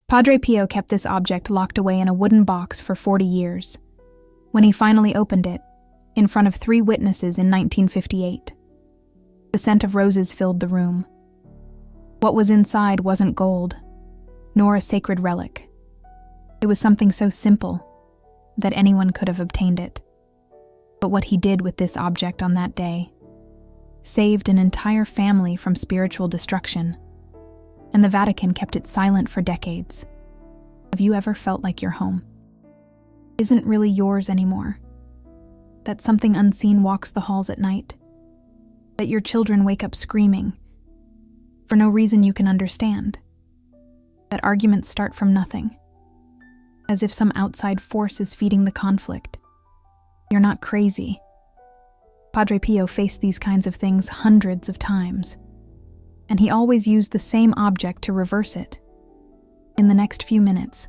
Padre Pio kept this object locked away in a wooden box for 40 years. When he finally opened it, in front of 3 witnesses in 1958, the scent of roses filled the room. What was inside wasn't gold, nor a sacred relic. It was something so simple that anyone could have obtained it. But what he did with this object on that day saved an entire family from spiritual destruction, and the Vatican kept it silent for decades. Have you ever felt like your home isn't really yours anymore? That something unseen walks the halls at night? That your children wake up screaming for no reason you can understand? That arguments start from nothing, as if some outside force is feeding the conflict? You're not crazy. Padre Pio faced these kinds of things hundreds of times, and he always used the same object to reverse it. In the next few minutes,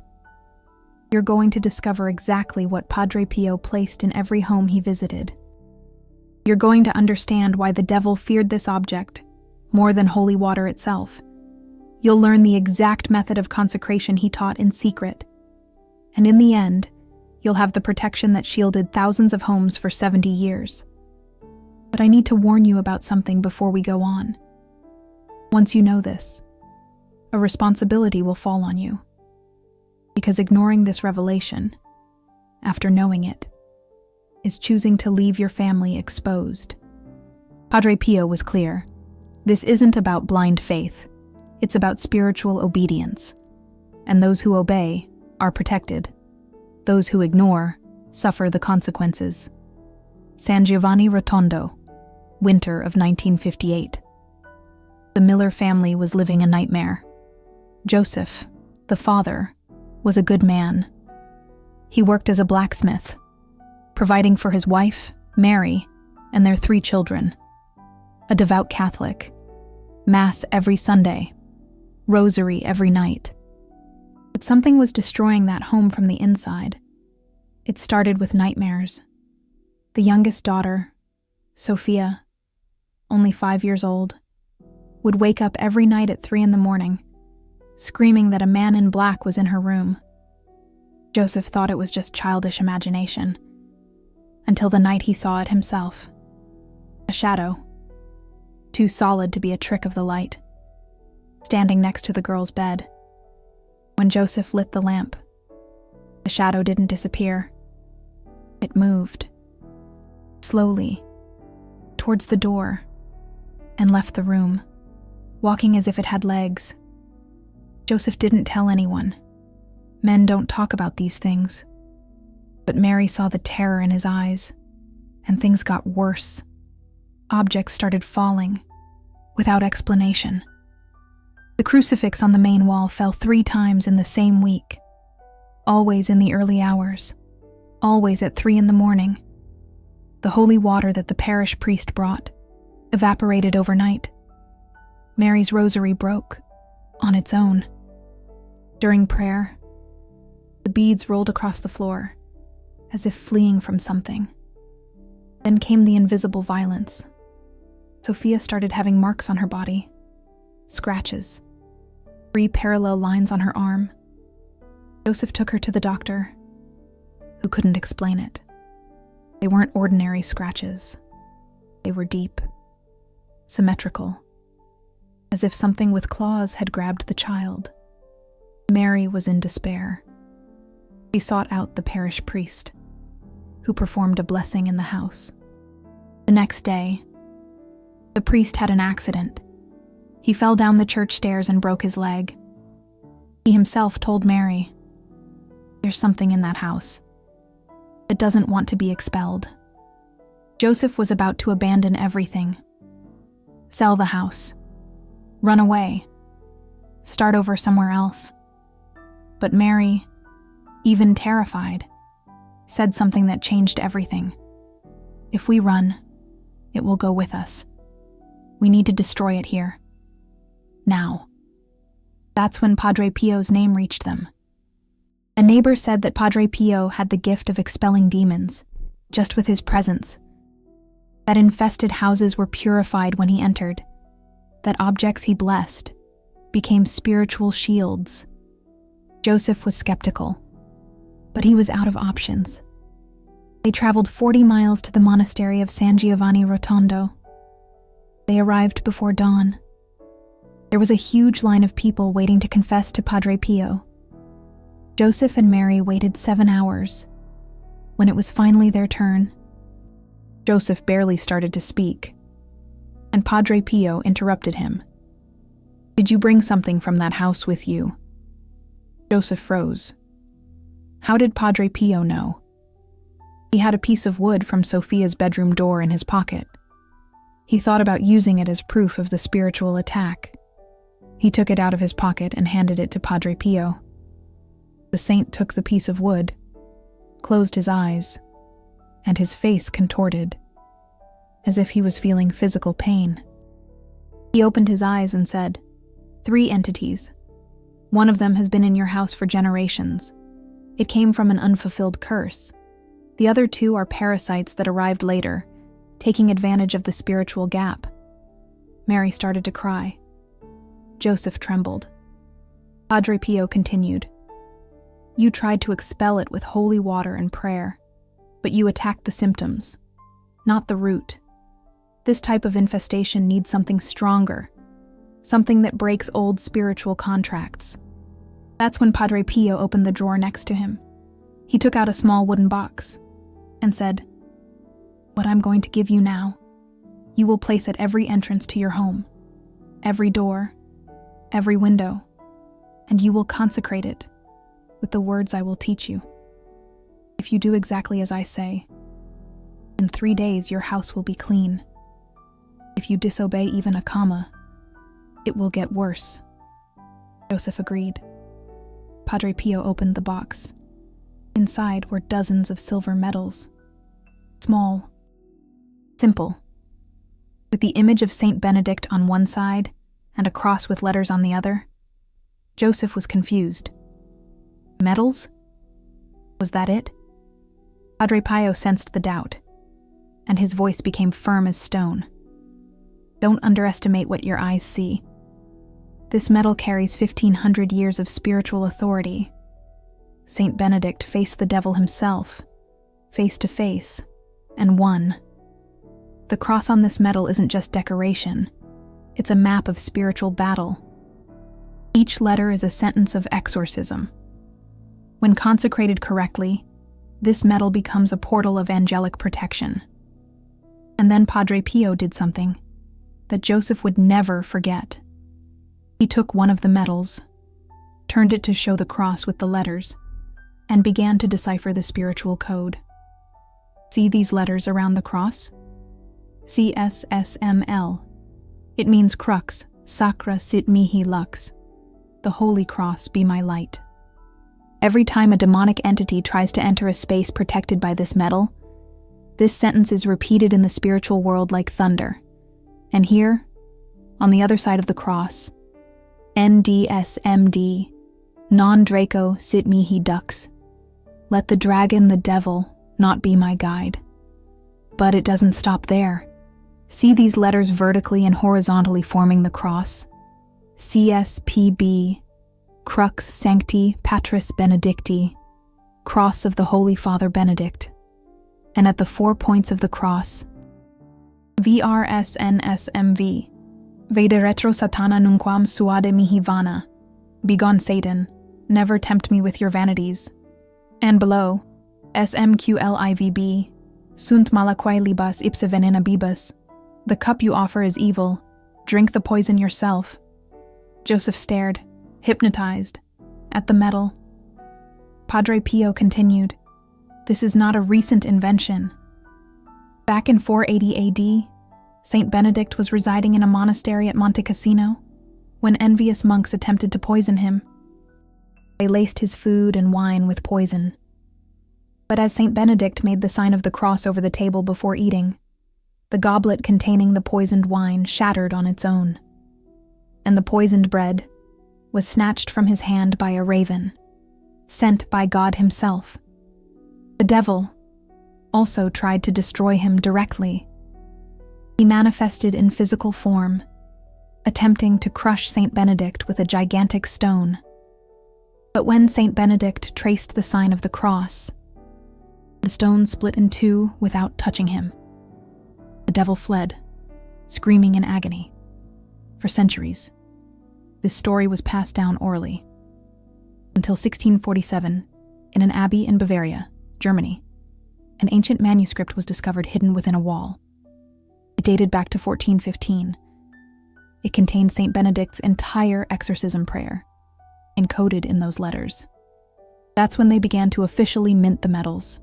you're going to discover exactly what Padre Pio placed in every home he visited. You're going to understand why the devil feared this object more than holy water itself. You'll learn the exact method of consecration he taught in secret, and in the end, you'll have the protection that shielded thousands of homes for 70 years. But I need to warn you about something before we go on. Once you know this, a responsibility will fall on you. Because ignoring this revelation, after knowing it, is choosing to leave your family exposed. Padre Pio was clear. This isn't about blind faith. It's about spiritual obedience. And those who obey are protected. Those who ignore suffer the consequences. San Giovanni Rotondo, winter of 1958. The Miller family was living a nightmare. Joseph, the father, was a good man. He worked as a blacksmith, providing for his wife, Mary, and their 3 children. A devout Catholic. Mass every Sunday. Rosary every night. But something was destroying that home from the inside. It started with nightmares. The youngest daughter, Sophia, only 5 years old, would wake up every night at 3 a.m, screaming that a man in black was in her room. Joseph thought it was just childish imagination, until the night he saw it himself. A shadow, too solid to be a trick of the light, standing next to the girl's bed. When Joseph lit the lamp, the shadow didn't disappear. It moved, slowly, towards the door, and left the room, walking as if it had legs. Joseph didn't tell anyone. Men don't talk about these things. But Mary saw the terror in his eyes, and things got worse. Objects started falling, without explanation. The crucifix on the main wall fell 3 times in the same week, always in the early hours, always at 3 a.m. The holy water that the parish priest brought evaporated overnight. Mary's rosary broke, on its own. During prayer, the beads rolled across the floor, as if fleeing from something. Then came the invisible violence. Sophia started having marks on her body, scratches, 3 parallel lines on her arm. Joseph took her to the doctor, who couldn't explain it. They weren't ordinary scratches. They were deep, symmetrical, as if something with claws had grabbed the child. Mary was in despair. She sought out the parish priest, who performed a blessing in the house. The next day, the priest had an accident. He fell down the church stairs and broke his leg. He himself told Mary, "There's something in that house. It doesn't want to be expelled." Joseph was about to abandon everything, sell the house, run away, start over somewhere else. But Mary, even terrified, said something that changed everything. "If we run, it will go with us. We need to destroy it here. Now." That's when Padre Pio's name reached them. A neighbor said that Padre Pio had the gift of expelling demons, just with his presence. That infested houses were purified when he entered. That objects he blessed became spiritual shields. Joseph was skeptical, but he was out of options. They traveled 40 miles to the monastery of San Giovanni Rotondo. They arrived before dawn. There was a huge line of people waiting to confess to Padre Pio. Joseph and Mary waited 7 hours. When it was finally their turn, Joseph barely started to speak, and Padre Pio interrupted him. "Did you bring something from that house with you?" Joseph froze. How did Padre Pio know? He had a piece of wood from Sophia's bedroom door in his pocket. He thought about using it as proof of the spiritual attack. He took it out of his pocket and handed it to Padre Pio. The saint took the piece of wood, closed his eyes, and his face contorted, as if he was feeling physical pain. He opened his eyes and said, "3 entities. One of them has been in your house for generations. It came from an unfulfilled curse. The other 2 are parasites that arrived later, taking advantage of the spiritual gap." Mary started to cry. Joseph trembled. Padre Pio continued, "You tried to expel it with holy water and prayer, but you attacked the symptoms, not the root. This type of infestation needs something stronger, something that breaks old spiritual contracts." That's when Padre Pio opened the drawer next to him. He took out a small wooden box and said, "What I'm going to give you now, you will place at every entrance to your home, every door, every window, and you will consecrate it with the words I will teach you. If you do exactly as I say, in 3 days your house will be clean. If you disobey even a comma, it will get worse." Joseph agreed. Padre Pio opened the box. Inside were dozens of silver medals. Small, simple, with the image of Saint Benedict on one side and a cross with letters on the other. Joseph was confused. Medals? Was that it? Padre Pio sensed the doubt, and his voice became firm as stone. "Don't underestimate what your eyes see. This medal carries 1,500 years of spiritual authority. Saint Benedict faced the devil himself, face to face, and won. The cross on this medal isn't just decoration. It's a map of spiritual battle. Each letter is a sentence of exorcism. When consecrated correctly, this medal becomes a portal of angelic protection." And then Padre Pio did something that Joseph would never forget. He took one of the medals, turned it to show the cross with the letters, and began to decipher the spiritual code. "See these letters around the cross? CSSML. It means crux, sacra sit mihi lux. The holy cross be my light." Every time a demonic entity tries to enter a space protected by this medal, this sentence is repeated in the spiritual world like thunder. And here, on the other side of the cross, NDSMD, non Draco sit mihi dux. Let the dragon, the devil, not be my guide. But it doesn't stop there. See these letters vertically and horizontally forming the cross? CSPB, Crux Sancti Patris Benedicti, Cross of the Holy Father Benedict. And at the 4 points of the cross, VRSNSMV, Vede retro satana nunquam suade mihi vana. Begone Satan, never tempt me with your vanities. And below, SMQLIVB, Sunt malaquae libas ipse venena bibas. The cup you offer is evil. Drink the poison yourself. Joseph stared, hypnotized, at the medal. Padre Pio continued, "This is not a recent invention. Back in 480 AD, Saint Benedict was residing in a monastery at Monte Cassino when envious monks attempted to poison him. They laced his food and wine with poison. But as Saint Benedict made the sign of the cross over the table before eating, the goblet containing the poisoned wine shattered on its own, and the poisoned bread was snatched from his hand by a raven, sent by God himself. The devil also tried to destroy him directly. He manifested in physical form, attempting to crush Saint Benedict with a gigantic stone. But when Saint Benedict traced the sign of the cross, the stone split in two without touching him. The devil fled, screaming in agony. For centuries, this story was passed down orally, until 1647, in an abbey in Bavaria, Germany, an ancient manuscript was discovered hidden within a wall. It dated back to 1415. It contained Saint Benedict's entire exorcism prayer, encoded in those letters. That's when they began to officially mint the medals.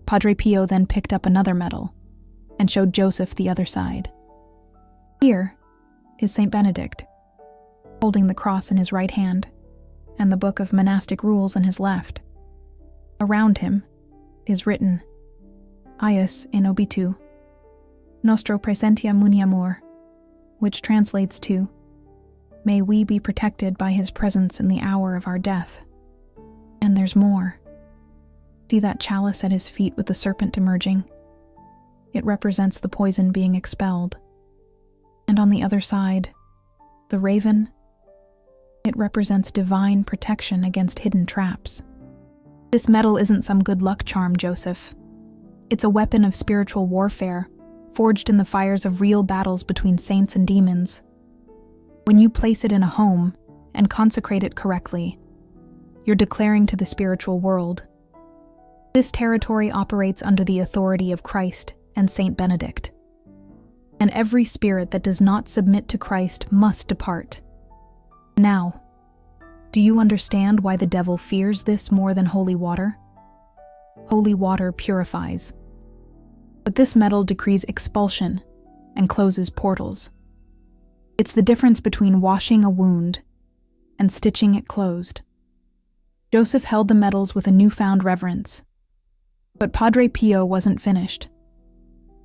Padre Pio then picked up another medal and showed Joseph the other side. Here is Saint Benedict, holding the cross in his right hand and the book of monastic rules in his left. Around him is written, Ius in obitu, nostro praesentia muniamur, which translates to, may we be protected by his presence in the hour of our death. And there's more. See that chalice at his feet with the serpent emerging? It represents the poison being expelled. And on the other side, the raven, it represents divine protection against hidden traps. This medal isn't some good luck charm, Joseph. It's a weapon of spiritual warfare, forged in the fires of real battles between saints and demons. When you place it in a home and consecrate it correctly, you're declaring to the spiritual world, this territory operates under the authority of Christ and Saint Benedict. And every spirit that does not submit to Christ must depart. Now, do you understand why the devil fears this more than holy water? Holy water purifies. But this medal decrees expulsion and closes portals. It's the difference between washing a wound and stitching it closed. Joseph held the medals with a newfound reverence. But Padre Pio wasn't finished.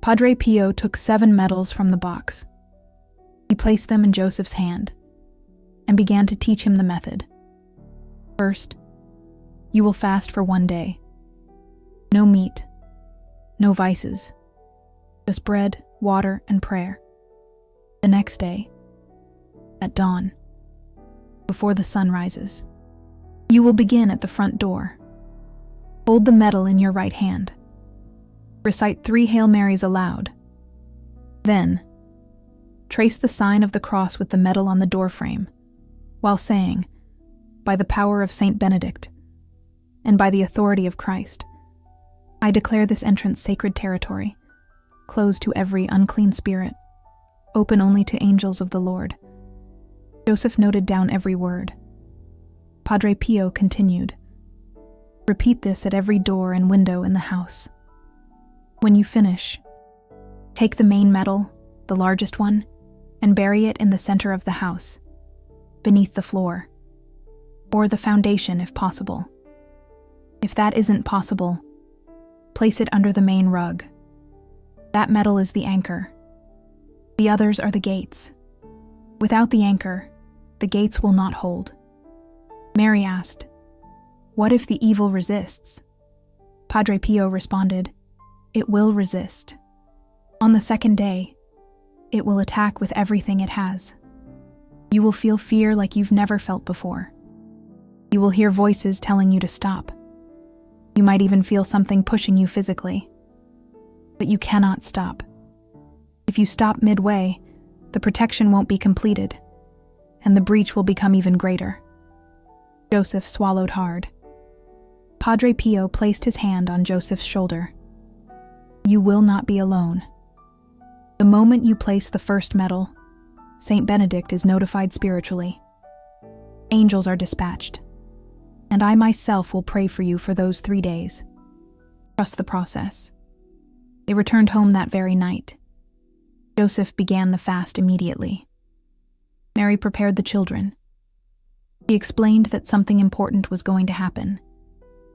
Padre Pio took 7 medals from the box. He placed them in Joseph's hand and began to teach him the method. First, you will fast for 1 day. No meat, no vices, just bread, water, and prayer. The next day, at dawn, before the sun rises, you will begin at the front door. Hold the medal in your right hand. Recite 3 Hail Marys aloud. Then, trace the sign of the cross with the medal on the doorframe, while saying, by the power of Saint Benedict, and by the authority of Christ, I declare this entrance sacred territory, closed to every unclean spirit, open only to angels of the Lord. Joseph noted down every word. Padre Pio continued, repeat this at every door and window in the house. When you finish, take the main medal, the largest one, and bury it in the center of the house, beneath the floor, or the foundation if possible. If that isn't possible, place it under the main rug. That medal is the anchor. The others are the gates. Without the anchor, the gates will not hold. Mary asked, what if the evil resists? Padre Pio responded, it will resist. On the second day, it will attack with everything it has. You will feel fear like you've never felt before. You will hear voices telling you to stop. You might even feel something pushing you physically. But you cannot stop. If you stop midway, the protection won't be completed, and the breach will become even greater. Joseph swallowed hard. Padre Pio placed his hand on Joseph's shoulder. You will not be alone. The moment you place the first medal, Saint Benedict is notified spiritually. Angels are dispatched, and I myself will pray for you for those 3 days. Trust the process. They returned home that very night. Joseph began the fast immediately. Mary prepared the children. She explained that something important was going to happen,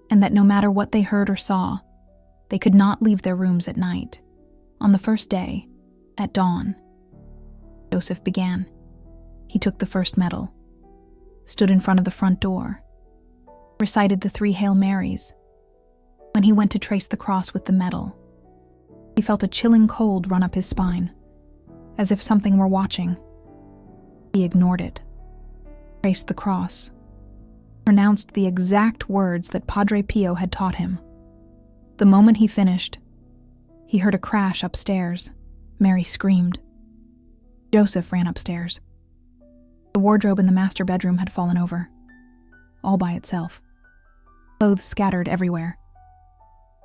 and that no matter what they heard or saw, they could not leave their rooms at night. On the first day, at dawn, Joseph began. He took the first medal, stood in front of the front door, recited the 3 Hail Marys. When he went to trace the cross with the medal, he felt a chilling cold run up his spine, as if something were watching. He ignored it, traced the cross, pronounced the exact words that Padre Pio had taught him. The moment he finished, he heard a crash upstairs. Mary screamed. Joseph ran upstairs. The wardrobe in the master bedroom had fallen over, all by itself. Clothes scattered everywhere.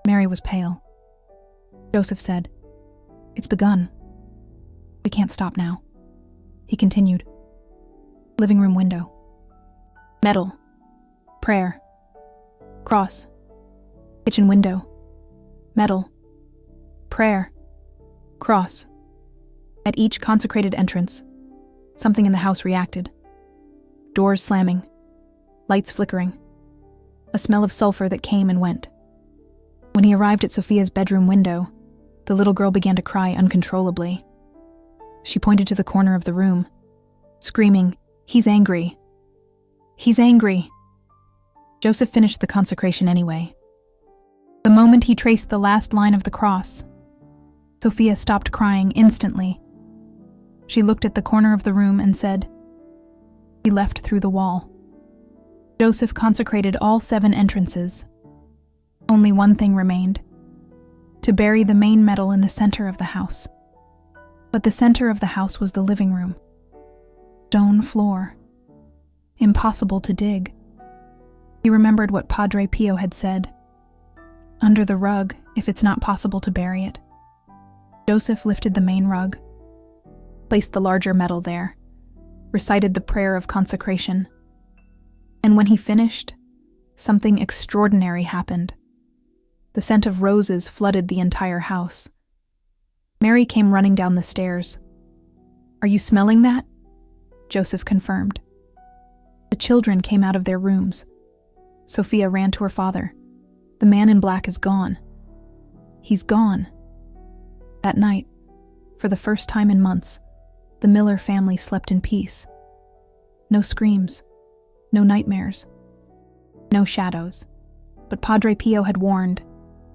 Mary was pale. Joseph said, "It's begun. We can't stop now." He continued. Living room window. Metal. Prayer. Cross. Kitchen window. Metal. Prayer. Cross. At each consecrated entrance, something in the house reacted. Doors slamming. Lights flickering. A smell of sulfur that came and went. When he arrived at Sophia's bedroom window, the little girl began to cry uncontrollably. She pointed to the corner of the room, screaming, "He's angry! He's angry!" Joseph finished the consecration anyway. The moment he traced the last line of the cross, Sophia stopped crying instantly. She looked at the corner of the room and said, "He left through the wall." Joseph consecrated all 7 entrances. Only one thing remained: to bury the main medal in the center of the house. But the center of the house was the living room. Stone floor. Impossible to dig. He remembered what Padre Pio had said. Under the rug, if it's not possible to bury it. Joseph lifted the main rug, placed the larger medal there, recited the prayer of consecration. And when he finished, something extraordinary happened. The scent of roses flooded the entire house. Mary came running down the stairs. "Are you smelling that?" Joseph confirmed. The children came out of their rooms. Sophia ran to her father. "The man in black is gone. He's gone." That night, for the first time in months, the Miller family slept in peace. No screams, no nightmares, no shadows. But Padre Pio had warned,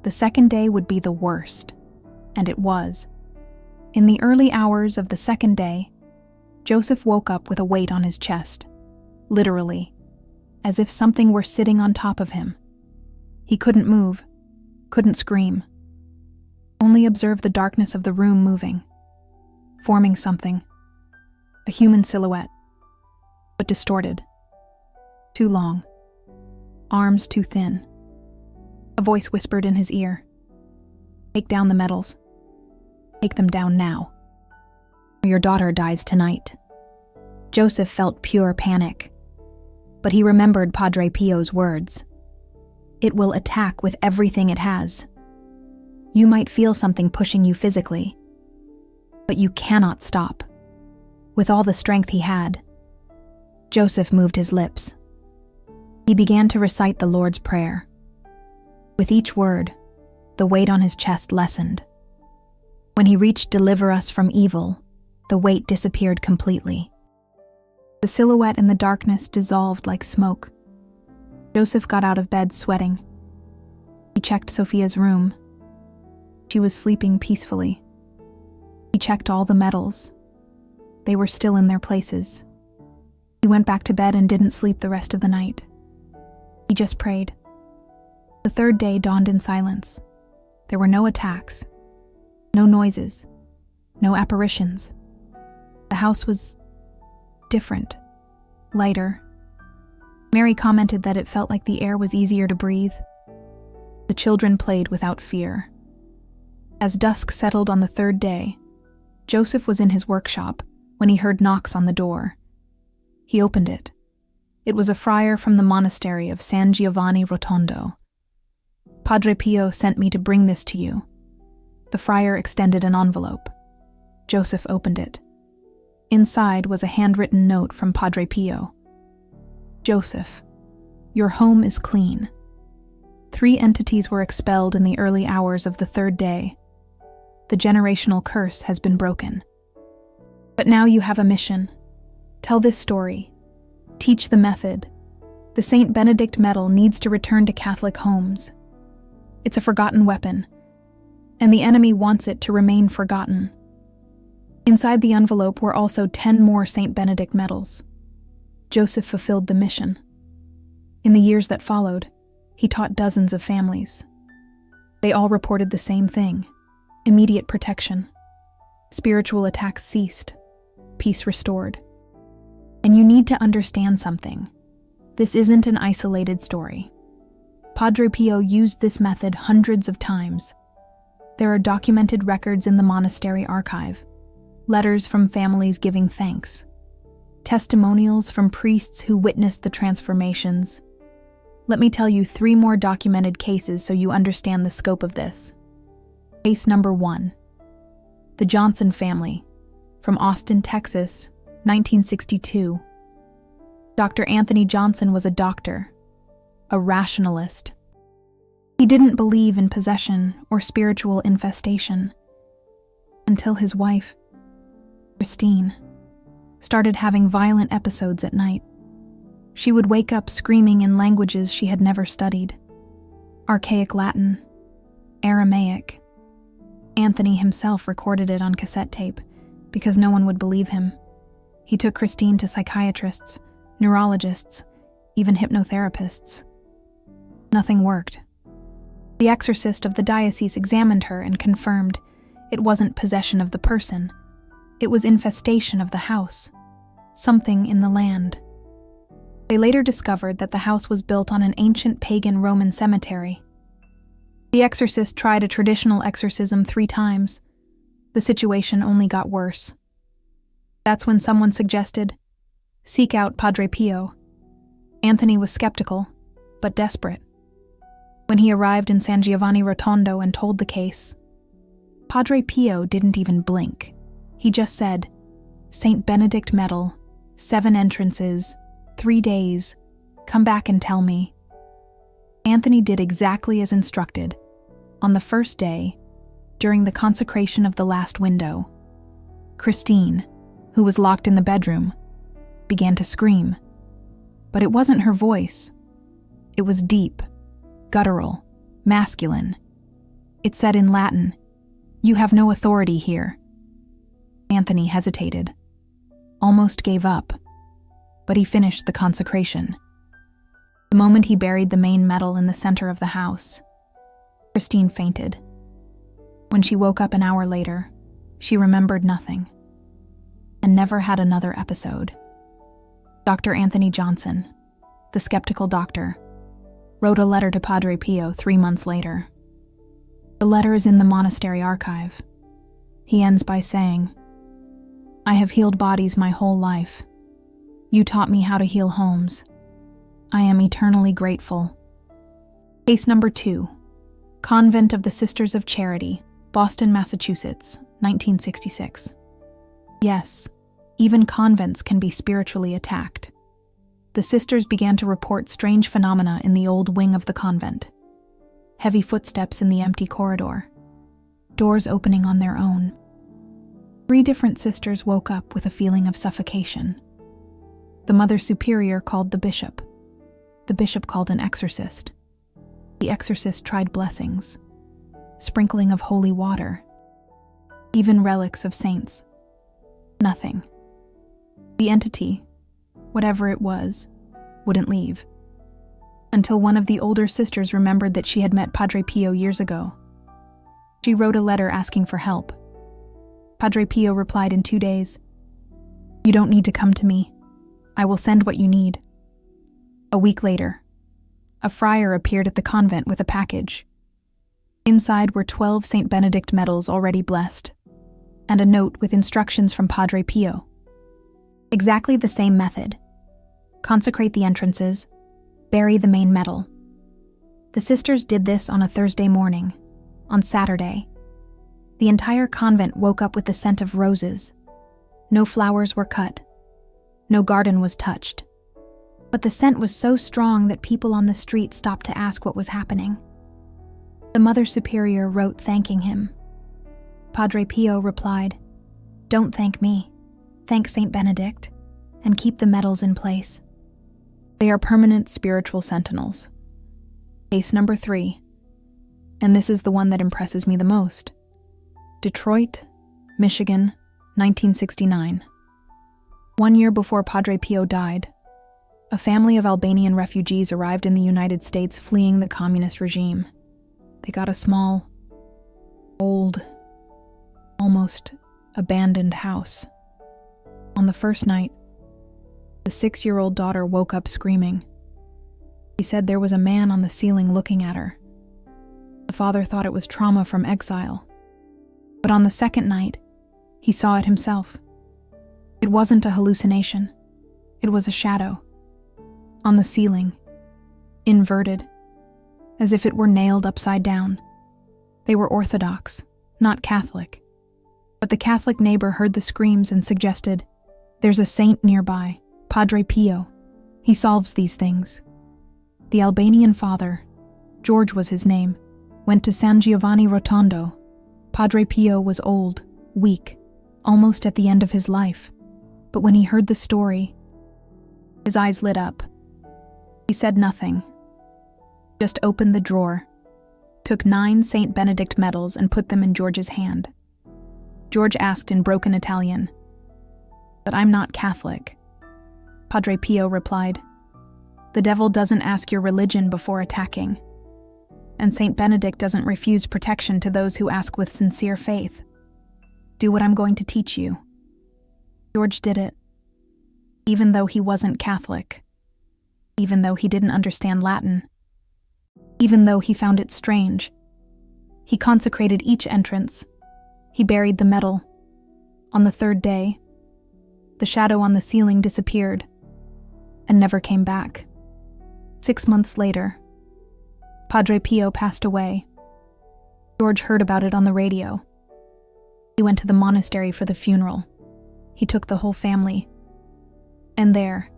the second day would be the worst. And it was. In the early hours of the second day, Joseph woke up with a weight on his chest, literally, as if something were sitting on top of him. He couldn't move, couldn't scream, only observe the darkness of the room moving, forming something, a human silhouette, but distorted, too long, arms too thin. A voice whispered in his ear, "Take down the medals. Take them down now, or your daughter dies tonight." Joseph felt pure panic, but he remembered Padre Pio's words. It will attack with everything it has. You might feel something pushing you physically, but you cannot stop. With all the strength he had, Joseph moved his lips. He began to recite the Lord's Prayer. With each word, the weight on his chest lessened. When he reached "Deliver us from evil," the weight disappeared completely. The silhouette in the darkness dissolved like smoke. Joseph got out of bed sweating. He checked Sophia's room. She was sleeping peacefully. He checked all the medals. They were still in their places. He went back to bed and didn't sleep the rest of the night. He just prayed. The third day dawned in silence. There were no attacks, no noises, no apparitions. The house was different, lighter. Mary commented that it felt like the air was easier to breathe. The children played without fear. As dusk settled on the third day, Joseph was in his workshop when he heard knocks on the door. He opened it. It was a friar from the monastery of San Giovanni Rotondo. "Padre Pio sent me to bring this to you." The friar extended an envelope. Joseph opened it. Inside was a handwritten note from Padre Pio. "Joseph, your home is clean. 3 entities were expelled in the early hours of the third day. The generational curse has been broken. But now you have a mission. Tell this story. Teach the method. The St. Benedict medal needs to return to Catholic homes. It's a forgotten weapon, and the enemy wants it to remain forgotten." Inside the envelope were also 10 more St. Benedict medals. Joseph fulfilled the mission. In the years that followed, he taught dozens of families. They all reported the same thing: immediate protection. Spiritual attacks ceased, peace restored. And you need to understand something. This isn't an isolated story. Padre Pio used this method hundreds of times. There are documented records in the monastery archive, letters from families giving thanks, testimonials from priests who witnessed the transformations. Let me tell you 3 more documented cases so you understand the scope of this. Case number 1. The Johnson family, from Austin, Texas, 1962. Dr. Anthony Johnson was a doctor, a rationalist. He didn't believe in possession or spiritual infestation until his wife, Christine, started having violent episodes at night. She would wake up screaming in languages she had never studied: archaic Latin, Aramaic. Anthony himself recorded it on cassette tape because no one would believe him. He took Christine to psychiatrists, neurologists, even hypnotherapists. Nothing worked. The exorcist of the diocese examined her and confirmed it wasn't possession of the person. It was infestation of the house, something in the land. They later discovered that the house was built on an ancient pagan Roman cemetery. The exorcist tried a traditional exorcism 3 times. The situation only got worse. That's when someone suggested, seek out Padre Pio. Anthony was skeptical, but desperate. When he arrived in San Giovanni Rotondo and told the case, Padre Pio didn't even blink. He just said, Saint Benedict medal, 7 entrances, 3 days, come back and tell me. Anthony did exactly as instructed. On the first day, during the consecration of the last window, Christine, who was locked in the bedroom, began to scream. But it wasn't her voice. It was deep, guttural, masculine. It said in Latin, "You have no authority here." Anthony hesitated, almost gave up, but he finished the consecration. The moment he buried the main medal in the center of the house, Christine fainted. When she woke up an hour later, she remembered nothing and never had another episode. Dr. Anthony Johnson, the skeptical doctor, wrote a letter to Padre Pio 3 months later. The letter is in the monastery archive. He ends by saying, "I have healed bodies my whole life. You taught me how to heal homes. I am eternally grateful." Case number 2. Convent of the Sisters of Charity, Boston, Massachusetts, 1966. Yes, even convents can be spiritually attacked. The sisters began to report strange phenomena in the old wing of the convent. Heavy footsteps in the empty corridor. Doors opening on their own. 3 different sisters woke up with a feeling of suffocation. The Mother Superior called the bishop. The bishop called an exorcist. The exorcist tried blessings, sprinkling of holy water, even relics of saints. Nothing. The entity, whatever it was, wouldn't leave. Until one of the older sisters remembered that she had met Padre Pio years ago. She wrote a letter asking for help. Padre Pio replied in 2 days, "You don't need to come to me. I will send what you need." A week later, a friar appeared at the convent with a package. Inside were 12 Saint Benedict medals already blessed, and a note with instructions from Padre Pio. Exactly the same method. Consecrate the entrances, bury the main medal. The sisters did this on a Thursday morning. On Saturday, the entire convent woke up with the scent of roses. No flowers were cut. No garden was touched. But the scent was so strong that people on the street stopped to ask what was happening. The Mother Superior wrote thanking him. Padre Pio replied, "Don't thank me. Thank Saint Benedict, and keep the medals in place. They are permanent spiritual sentinels." Case number 3, and this is the one that impresses me the most. Detroit, Michigan, 1969. 1 year before Padre Pio died, a family of Albanian refugees arrived in the United States fleeing the communist regime. They got a small, old, almost abandoned house. On the first night, the 6-year-old daughter woke up screaming. She said there was a man on the ceiling looking at her. The father thought it was trauma from exile. But on the second night, he saw it himself. It wasn't a hallucination. It was a shadow. On the ceiling, inverted, as if it were nailed upside down. They were Orthodox, not Catholic. But the Catholic neighbor heard the screams and suggested, "There's a saint nearby, Padre Pio. He solves these things." The Albanian father, George was his name, went to San Giovanni Rotondo. Padre Pio was old, weak, almost at the end of his life. But when he heard the story, his eyes lit up. He said nothing, just opened the drawer, took 9 Saint Benedict medals and put them in George's hand. George asked in broken Italian, "But I'm not Catholic." Padre Pio replied, "The devil doesn't ask your religion before attacking. And Saint Benedict doesn't refuse protection to those who ask with sincere faith. Do what I'm going to teach you." George did it, even though he wasn't Catholic, even though he didn't understand Latin, even though he found it strange. He consecrated each entrance. He buried the medal. On the 3rd day, the shadow on the ceiling disappeared and never came back. 6 months later, Padre Pio passed away. George heard about it on the radio. He went to the monastery for the funeral. He took the whole family. And there,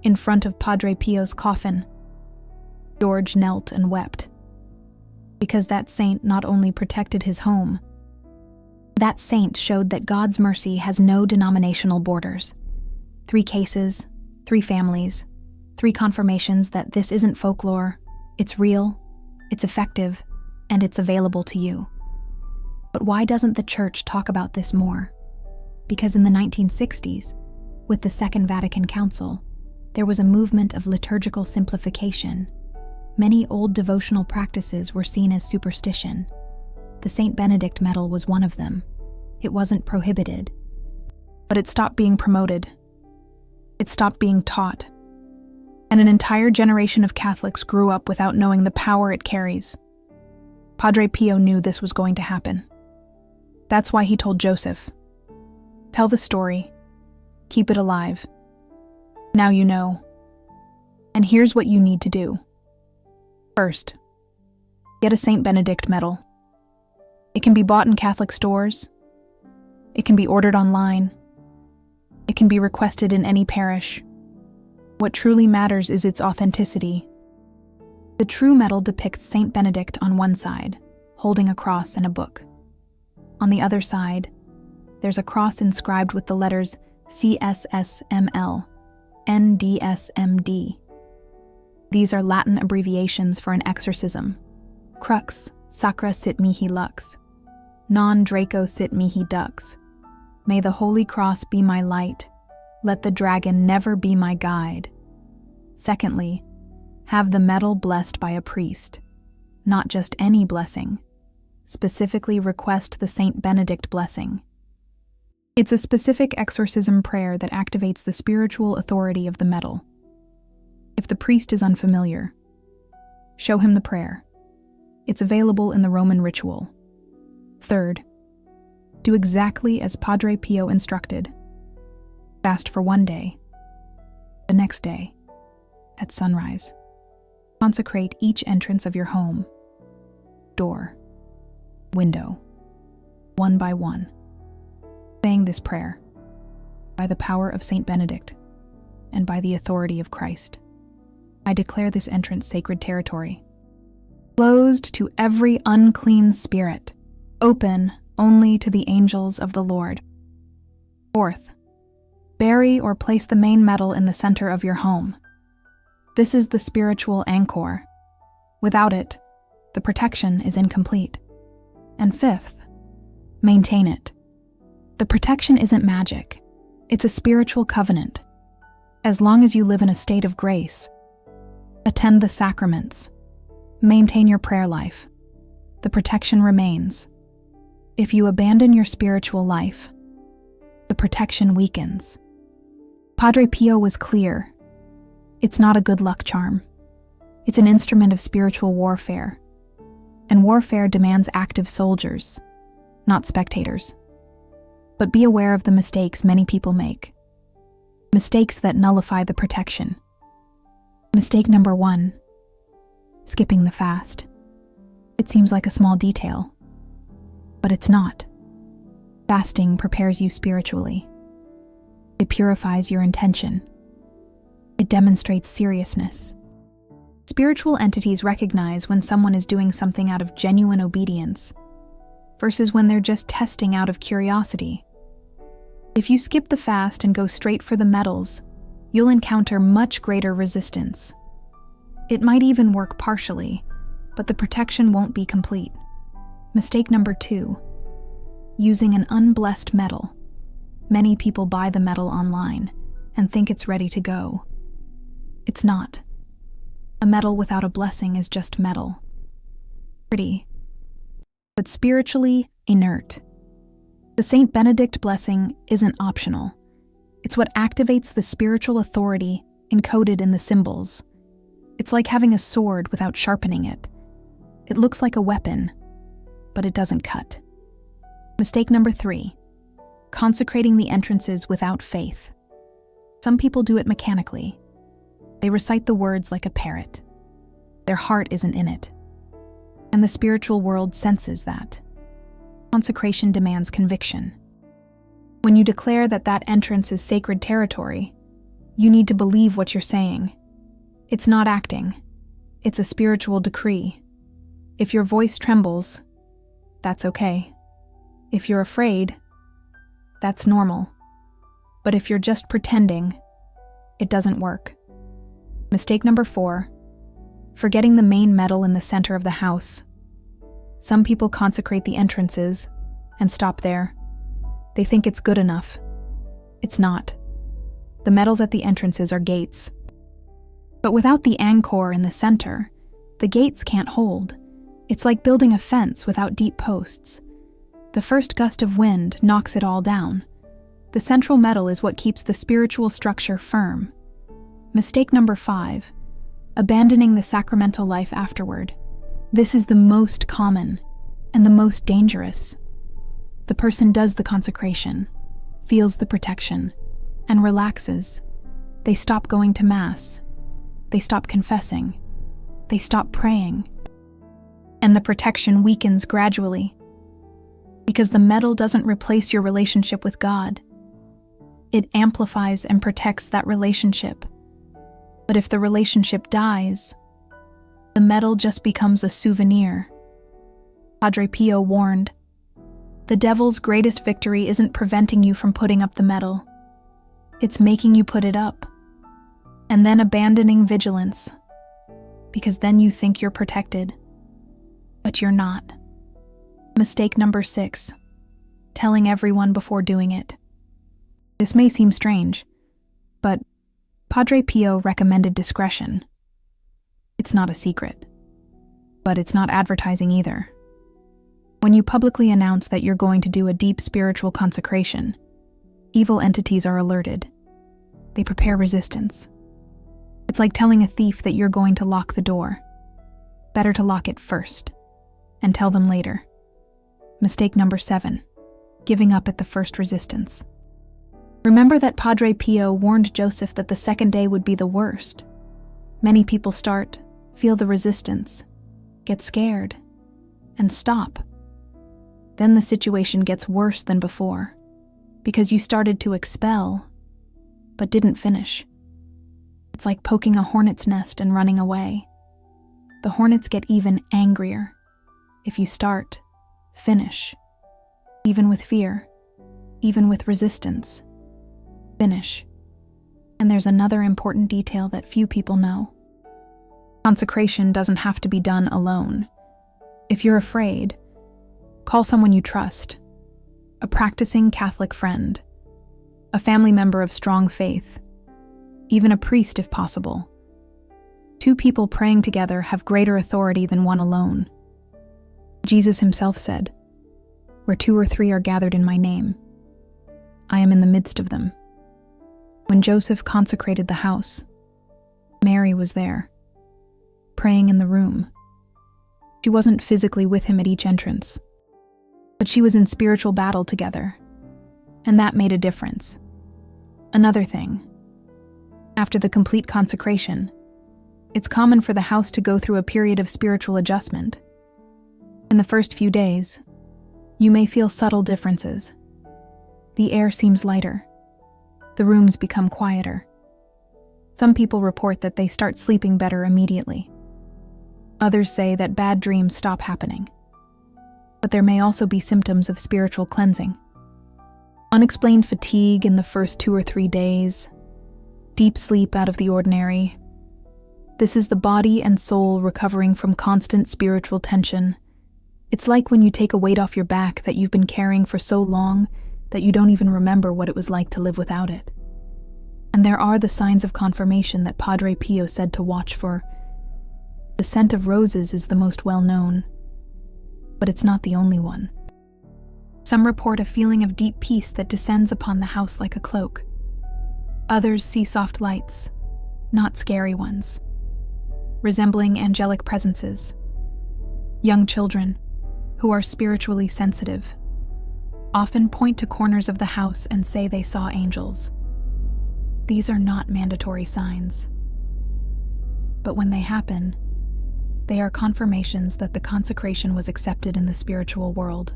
in front of Padre Pio's coffin, George knelt and wept. Because that saint not only protected his home, that saint showed that God's mercy has no denominational borders. 3 cases, 3 families, 3 confirmations that this isn't folklore, it's real, it's effective, and it's available to you. But why doesn't the Church talk about this more? Because in the 1960s, with the Second Vatican Council, there was a movement of liturgical simplification. Many old devotional practices were seen as superstition. The Saint Benedict medal was one of them. It wasn't prohibited, but it stopped being promoted. It stopped being taught. And an entire generation of Catholics grew up without knowing the power it carries. Padre Pio knew this was going to happen. That's why he told Joseph, "Tell the story. Keep it alive. Now you know. And here's what you need to do. First, get a Saint Benedict medal. It can be bought in Catholic stores. It can be ordered online. It can be requested in any parish. What truly matters is its authenticity. The true medal depicts Saint Benedict on one side, holding a cross and a book. On the other side, there's a cross inscribed with the letters CSSML, NDSMD. These are Latin abbreviations for an exorcism. Crux, sacra sit mihi lux. Non Draco sit mihi dux. May the Holy Cross be my light. Let the dragon never be my guide. Secondly, have the medal blessed by a priest. Not just any blessing. Specifically request the Saint Benedict blessing. It's a specific exorcism prayer that activates the spiritual authority of the medal. If the priest is unfamiliar, show him the prayer. It's available in the Roman ritual. Third, do exactly as Padre Pio instructed. Fast for 1 day. The next day, at sunrise, consecrate each entrance of your home, door, window, one by one, saying this prayer, by the power of Saint Benedict and by the authority of Christ. I declare this entrance sacred territory, closed to every unclean spirit, open only to the angels of the Lord. Fourth, bury or place the main medal in the center of your home. This is the spiritual anchor. Without it, the protection is incomplete. And fifth, maintain it. The protection isn't magic. It's a spiritual covenant. As long as you live in a state of grace, attend the sacraments, maintain your prayer life, the protection remains. If you abandon your spiritual life, the protection weakens. Padre Pio was clear. It's not a good luck charm. It's an instrument of spiritual warfare. And warfare demands active soldiers, not spectators. But be aware of the mistakes many people make. Mistakes that nullify the protection. Mistake number 1, skipping the fast. It seems like a small detail, but it's not. Fasting prepares you spiritually. It purifies your intention. It demonstrates seriousness. Spiritual entities recognize when someone is doing something out of genuine obedience versus when they're just testing out of curiosity. If you skip the fast and go straight for the medals, you'll encounter much greater resistance. It might even work partially, but the protection won't be complete. Mistake number 2, using an unblessed medal. Many people buy the medal online and think it's ready to go. It's not. A medal without a blessing is just metal. Pretty, but spiritually inert. The Saint Benedict blessing isn't optional. It's what activates the spiritual authority encoded in the symbols. It's like having a sword without sharpening it. It looks like a weapon, but it doesn't cut. Mistake number 3, consecrating the entrances without faith. Some people do it mechanically. They recite the words like a parrot. Their heart isn't in it. And the spiritual world senses that. Consecration demands conviction. When you declare that that entrance is sacred territory, you need to believe what you're saying. It's not acting. It's a spiritual decree. If your voice trembles, that's okay. If you're afraid, that's normal. But if you're just pretending, it doesn't work. Mistake number 4, forgetting the main medal in the center of the house. Some people consecrate the entrances and stop there. They think it's good enough. It's not. The medals at the entrances are gates. But without the anchor in the center, the gates can't hold. It's like building a fence without deep posts. The first gust of wind knocks it all down. The central medal is what keeps the spiritual structure firm. Mistake number 5, abandoning the sacramental life afterward. This is the most common and the most dangerous. The person does the consecration, feels the protection, and relaxes. They stop going to Mass. They stop confessing. They stop praying. And the protection weakens gradually. Because the medal doesn't replace your relationship with God. It amplifies and protects that relationship. But if the relationship dies, the medal just becomes a souvenir. Padre Pio warned, the devil's greatest victory isn't preventing you from putting up the medal. It's making you put it up. And then abandoning vigilance. Because then you think you're protected. But you're not. Mistake number 6, telling everyone before doing it. This may seem strange, but Padre Pio recommended discretion. It's not a secret, but it's not advertising either. When you publicly announce that you're going to do a deep spiritual consecration, evil entities are alerted. They prepare resistance. It's like telling a thief that you're going to lock the door. Better to lock it first, and tell them later. Mistake number 7, giving up at the first resistance. Remember that Padre Pio warned Joseph that the second day would be the worst. Many people start, feel the resistance, get scared, and stop. Then the situation gets worse than before, because you started to expel, but didn't finish. It's like poking a hornet's nest and running away. The hornets get even angrier. If you start, finish. Even with fear, even with resistance. Finish. And there's another important detail that few people know. Consecration doesn't have to be done alone. If you're afraid, call someone you trust, a practicing Catholic friend, a family member of strong faith. even a priest if possible. 2 people praying together have greater authority than one alone. Jesus himself said, "Where 2 or 3 are gathered in my name, I am in the midst of them." When Joseph consecrated the house, Mary was there, praying in the room. She wasn't physically with him at each entrance, but she was in spiritual battle together, and that made a difference. Another thing, after the complete consecration, it's common for the house to go through a period of spiritual adjustment. In the first few days, you may feel subtle differences. The air seems lighter. The rooms become quieter. Some people report that they start sleeping better immediately. Others say that bad dreams stop happening. But there may also be symptoms of spiritual cleansing. Unexplained fatigue in the first 2 or 3 days, deep sleep out of the ordinary. This is the body and soul recovering from constant spiritual tension. It's like when you take a weight off your back that you've been carrying for so long that you don't even remember what it was like to live without it. And there are the signs of confirmation that Padre Pio said to watch for. The scent of roses is the most well-known, but it's not the only one. Some report a feeling of deep peace that descends upon the house like a cloak. Others see soft lights, not scary ones, resembling angelic presences. Young children, who are spiritually sensitive, often point to corners of the house and say they saw angels. These are not mandatory signs. But when they happen, they are confirmations that the consecration was accepted in the spiritual world.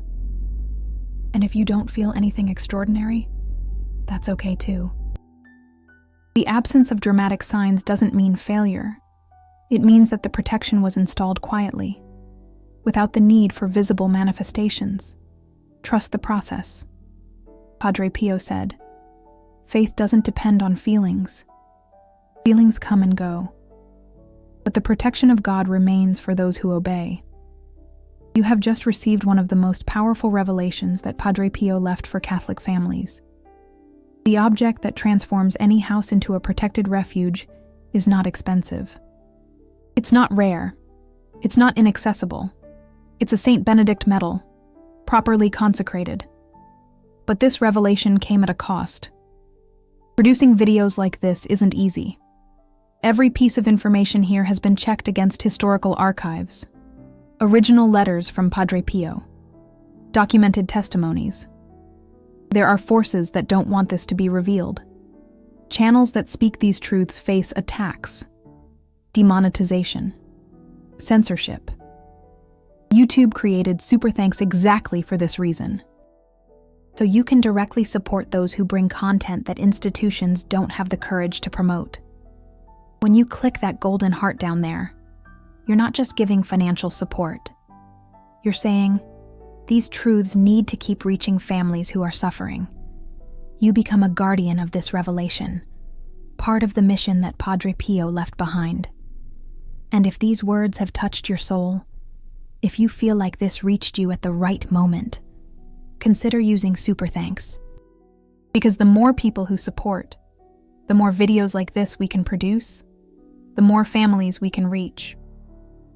And if you don't feel anything extraordinary, that's okay too. The absence of dramatic signs doesn't mean failure. It means that the protection was installed quietly, without the need for visible manifestations. Trust the process. Padre Pio said, "Faith doesn't depend on feelings. Feelings come and go. But the protection of God remains for those who obey." You have just received one of the most powerful revelations that Padre Pio left for Catholic families. The object that transforms any house into a protected refuge is not expensive. It's not rare. It's not inaccessible. It's a Saint Benedict medal, properly consecrated. But this revelation came at a cost. Producing videos like this isn't easy. Every piece of information here has been checked against historical archives, original letters from Padre Pio, documented testimonies. There are forces that don't want this to be revealed. Channels that speak these truths face attacks, demonetization, censorship. YouTube created Super Thanks exactly for this reason. So you can directly support those who bring content that institutions don't have the courage to promote. When you click that golden heart down there, you're not just giving financial support. You're saying, these truths need to keep reaching families who are suffering. You become a guardian of this revelation, part of the mission that Padre Pio left behind. And if these words have touched your soul, if you feel like this reached you at the right moment, consider using Super Thanks. Because the more people who support, the more videos like this we can produce, the more families we can reach,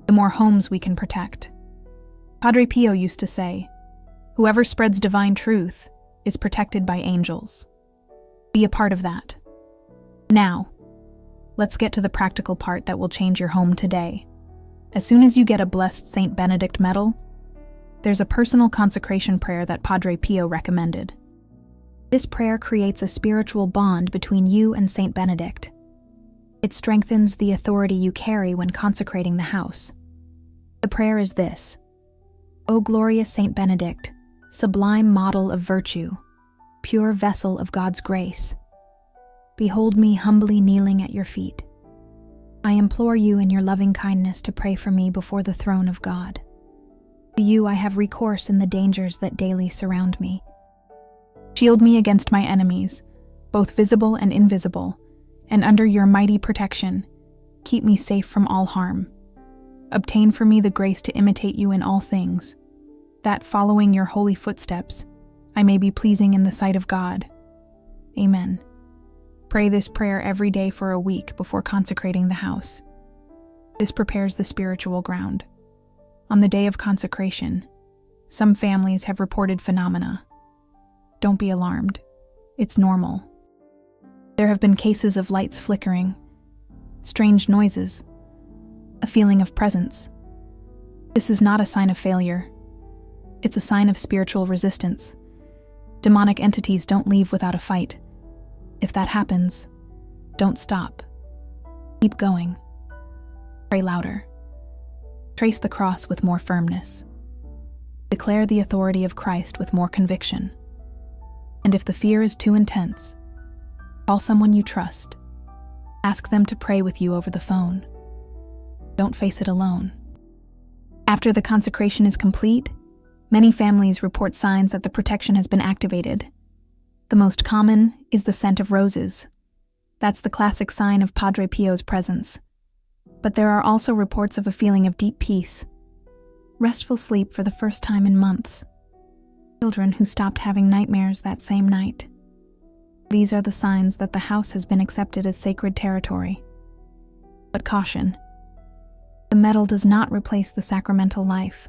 the more homes we can protect. Padre Pio used to say, "Whoever spreads divine truth is protected by angels." Be a part of that. Now, let's get to the practical part that will change your home today. As soon as you get a blessed Saint Benedict medal, there's a personal consecration prayer that Padre Pio recommended. This prayer creates a spiritual bond between you and Saint Benedict. It strengthens the authority you carry when consecrating the house. The prayer is this: O glorious Saint Benedict, sublime model of virtue, pure vessel of God's grace, behold me humbly kneeling at your feet. I implore you in your loving kindness to pray for me before the throne of God. To you I have recourse in the dangers that daily surround me. Shield me against my enemies, both visible and invisible, and under your mighty protection, keep me safe from all harm. Obtain for me the grace to imitate you in all things, that, following your holy footsteps, I may be pleasing in the sight of God. Amen. Pray this prayer every day for a week before consecrating the house. This prepares the spiritual ground. On the day of consecration, some families have reported phenomena. Don't be alarmed. It's normal. There have been cases of lights flickering, strange noises, a feeling of presence. This is not a sign of failure. It's a sign of spiritual resistance. Demonic entities don't leave without a fight. If that happens, don't stop. Keep going. Pray louder. Trace the cross with more firmness. Declare the authority of Christ with more conviction. And if the fear is too intense, call someone you trust. Ask them to pray with you over the phone. Don't face it alone. After the consecration is complete, many families report signs that the protection has been activated. The most common is the scent of roses. That's the classic sign of Padre Pio's presence. But there are also reports of a feeling of deep peace, restful sleep for the first time in months, children who stopped having nightmares that same night. These are the signs that the house has been accepted as sacred territory. But caution, the medal does not replace the sacramental life.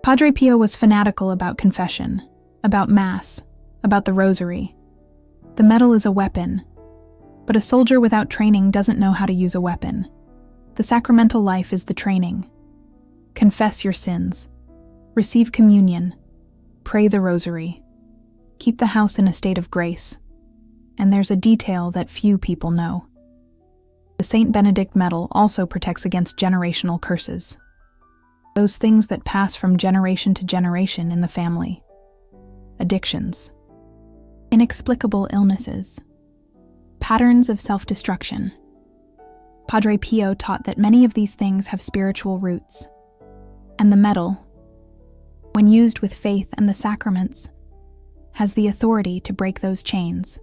Padre Pio was fanatical about confession, about Mass, about the Rosary. The medal is a weapon, but a soldier without training doesn't know how to use a weapon. The sacramental life is the training. Confess your sins. Receive communion. Pray the Rosary. Keep the house in a state of grace. And there's a detail that few people know. The Saint Benedict medal also protects against generational curses. Those things that pass from generation to generation in the family. Addictions. Inexplicable illnesses. Patterns of self-destruction. Padre Pio taught that many of these things have spiritual roots. And the medal, when used with faith and the sacraments, has the authority to break those chains.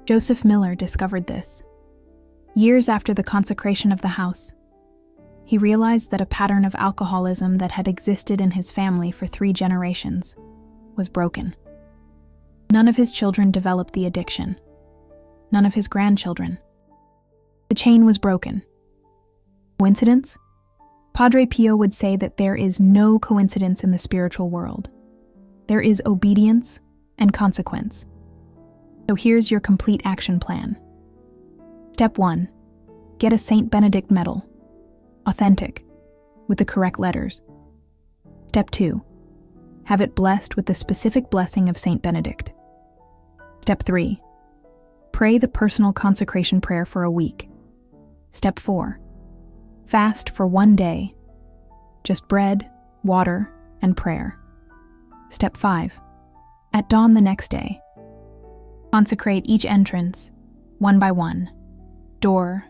Joseph Miller discovered this. Years after the consecration of the house, he realized that a pattern of alcoholism that had existed in his family for 3 generations was broken. None of his children developed the addiction. None of his grandchildren. The chain was broken. Coincidence? Padre Pio would say that there is no coincidence in the spiritual world. There is obedience and consequence. So here's your complete action plan. Step 1. Get a Saint Benedict medal. Authentic, with the correct letters. Step 2. Have it blessed with the specific blessing of Saint Benedict. Step 3. Pray the personal consecration prayer for a week. Step 4. Fast for 1 day. Just bread, water, and prayer. Step 5. At dawn the next day, consecrate each entrance, one by one, door,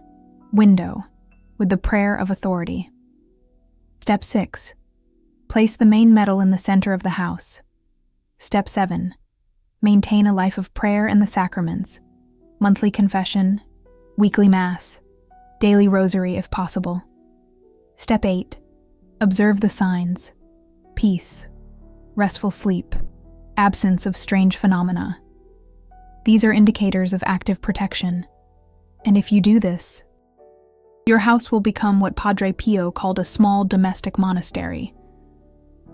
window, with the prayer of authority. Step 6. Place the main medal in the center of the house. Step 7. Maintain a life of prayer and the sacraments, monthly confession, weekly Mass, daily Rosary if possible. Step 8. Observe the signs: peace, restful sleep, absence of strange phenomena. These are indicators of active protection. And if you do this, your house will become what Padre Pio called a small domestic monastery,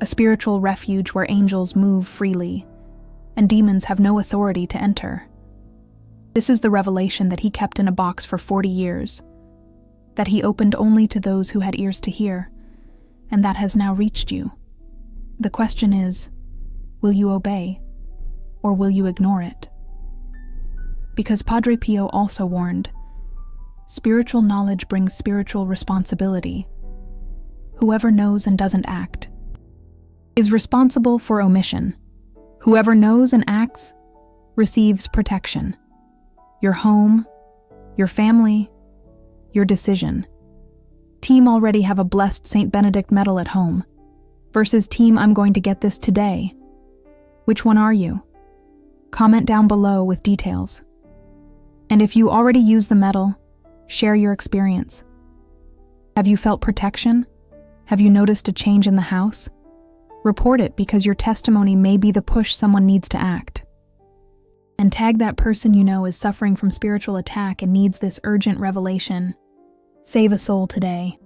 a spiritual refuge where angels move freely and demons have no authority to enter. This is the revelation that he kept in a box for 40 years, that he opened only to those who had ears to hear, and that has now reached you. The question is, will you obey, or will you ignore it? Because Padre Pio also warned, spiritual knowledge brings spiritual responsibility. Whoever knows and doesn't act is responsible for omission. Whoever knows and acts receives protection. Your home, your family, your decision. Team already have a blessed Saint Benedict medal at home, versus team I'm going to get this today. Which one are you? Comment down below with details. And if you already use the medal, share your experience. Have you felt protection? Have you noticed a change in the house? Report it, because your testimony may be the push someone needs to act. And tag that person you know is suffering from spiritual attack and needs this urgent revelation. Save a soul today.